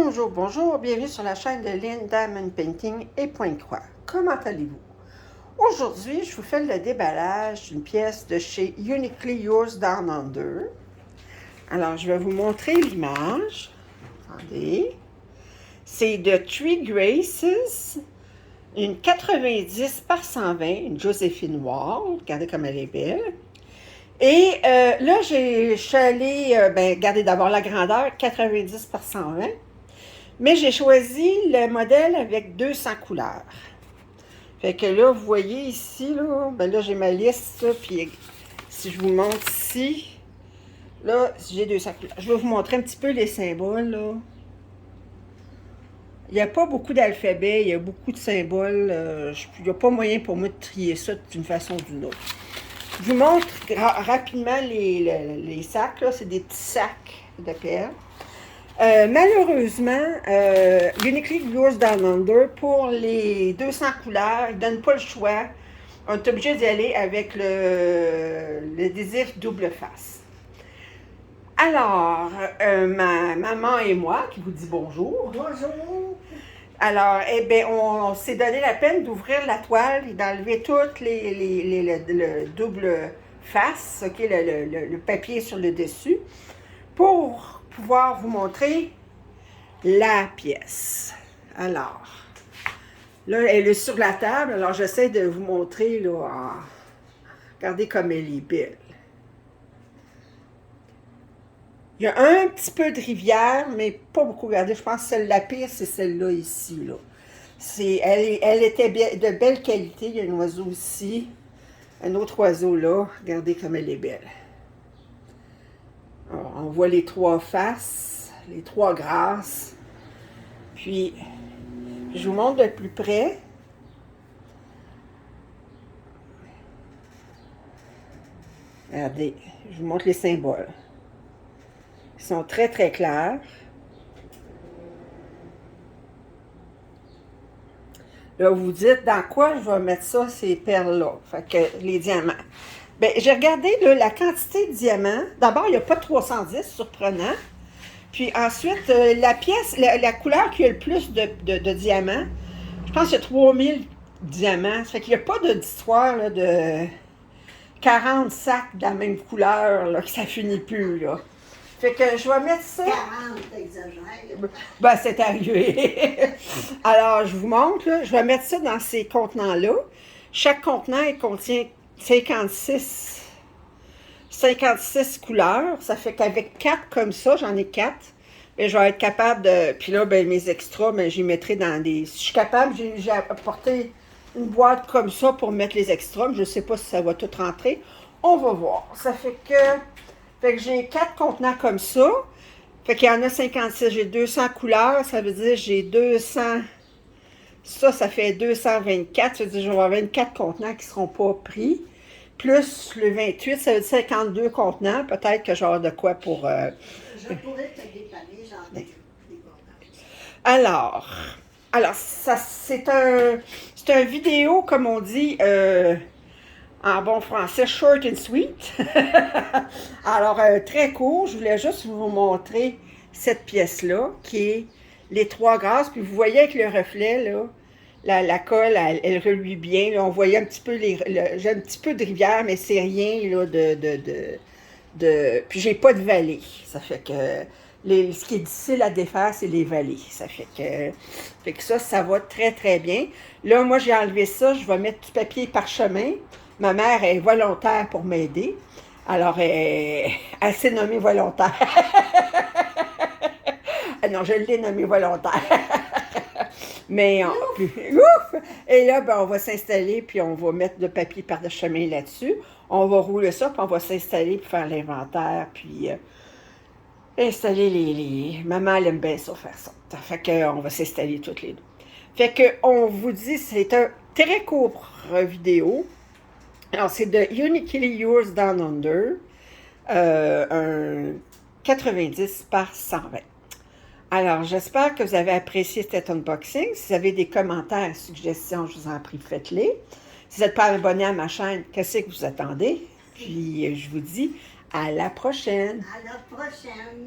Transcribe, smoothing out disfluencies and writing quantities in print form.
Bonjour, bonjour, bienvenue sur la chaîne de Lynn Diamond Painting et Pointe-Croix. Comment allez-vous? Aujourd'hui, je vous fais le déballage d'une pièce de chez Uniquely Yours Down Under. Alors, je vais vous montrer l'image. Attendez. C'est de Three Graces, une 90 par 120, une Josephine Wall. Regardez comme elle est belle. Et là, je suis allée, regardez d'abord la grandeur, 90 par 120. Mais j'ai choisi le modèle avec 200 couleurs. Fait que là, vous voyez ici, là, j'ai ma liste, puis si je vous montre ici, là, j'ai 200 couleurs. Je vais vous montrer un petit peu les symboles, là. Il n'y a pas beaucoup d'alphabet, il y a beaucoup de symboles. Il n'y a pas moyen pour moi de trier ça d'une façon ou d'une autre. Je vous montre rapidement les sacs, là. C'est des petits sacs de perles. Malheureusement, Uniquely Yours Down Under, pour les 200 couleurs, ils ne donnent pas le choix. On est obligé d'y aller avec l'adhésif double face. Alors, ma maman et moi, qui vous dit bonjour. Bonjour. Alors, eh bien, on s'est donné la peine d'ouvrir la toile et d'enlever toutes le double face, ok, le papier sur le dessus, pour pouvoir vous montrer la pièce. Alors, là, elle est sur la table. Alors, j'essaie de vous montrer, là, regardez comme elle est belle. Il y a un petit peu de rivière, mais pas beaucoup. Regardez, je pense que la pire, c'est celle-là ici, là. Elle était de belle qualité. Il y a un oiseau ici. Un autre oiseau là. Regardez comme elle est belle. Alors, on voit les trois faces, les trois grâces. Puis, je vous montre de plus près. Regardez, je vous montre les symboles. Ils sont très, très clairs. Là, vous vous dites, dans quoi je vais mettre ça, ces perles-là? Fait que les diamants. Bien, j'ai regardé là, la quantité de diamants. D'abord, il n'y a pas 310, surprenant. Puis ensuite, la pièce, la couleur qui a le plus de diamants, je pense qu'il y a 3000 diamants. Ça fait qu'il n'y a pas d'histoire de 40 sacs de la même couleur, là, que ça finit plus, là. Fait que je vais mettre ça... 40, t'exagères. Ben, c'est arrivé. Alors, je vous montre, là, je vais mettre ça dans ces contenants-là. Chaque contenant, il contient 56 couleurs. Ça fait qu'avec 4 comme ça, j'en ai 4. Et je vais être capable de... Puis là, ben, mes extras, ben, j'y mettrai dans des... Si je suis capable, j'ai apporté une boîte comme ça pour mettre les extras. Mais je ne sais pas si ça va tout rentrer. On va voir. Ça fait que j'ai 4 contenants comme ça. Fait qu'il y en a 56. J'ai 200 couleurs. Ça veut dire j'ai 200... Ça fait 224. Ça veut dire que je vais avoir 24 contenants qui ne seront pas pris. Plus le 28, ça veut dire 52 contenants. Peut-être que j'aurai de quoi pour... Je pourrais te dépanner, j'en ai des contenants. Alors ça, c'est un vidéo, comme on dit... en bon français, short and sweet. Alors, très court, je voulais juste vous montrer cette pièce-là, qui est les trois grâces. Puis vous voyez avec le reflet, là, la colle, elle reluit bien. Là, on voyait un petit peu, j'ai un petit peu de rivière, mais c'est rien là, Puis j'ai pas de vallée. Ça fait que ce qui est difficile à défaire, c'est les vallées. Ça fait que ça va très, très bien. Là, moi, j'ai enlevé ça. Je vais mettre du papier parchemin. Ma mère est volontaire pour m'aider. Alors, elle s'est nommée volontaire. Ah non, je l'ai nommée volontaire. Mais, ouf! Et là, ben, on va s'installer, puis on va mettre le papier parchemin là-dessus. On va rouler ça, puis on va s'installer pour faire l'inventaire, puis installer les... Maman, elle aime bien ça, faire ça. Ça fait qu'on va s'installer toutes les deux. Fait qu'on vous dit, c'est un très court vidéo. Alors, c'est de Uniquely Yours Down Under, un 90 par 120. Alors, j'espère que vous avez apprécié cet unboxing. Si vous avez des commentaires, suggestions, je vous en prie, faites-les. Si vous n'êtes pas abonné à ma chaîne, qu'est-ce que vous attendez? Puis, je vous dis à la prochaine. À la prochaine.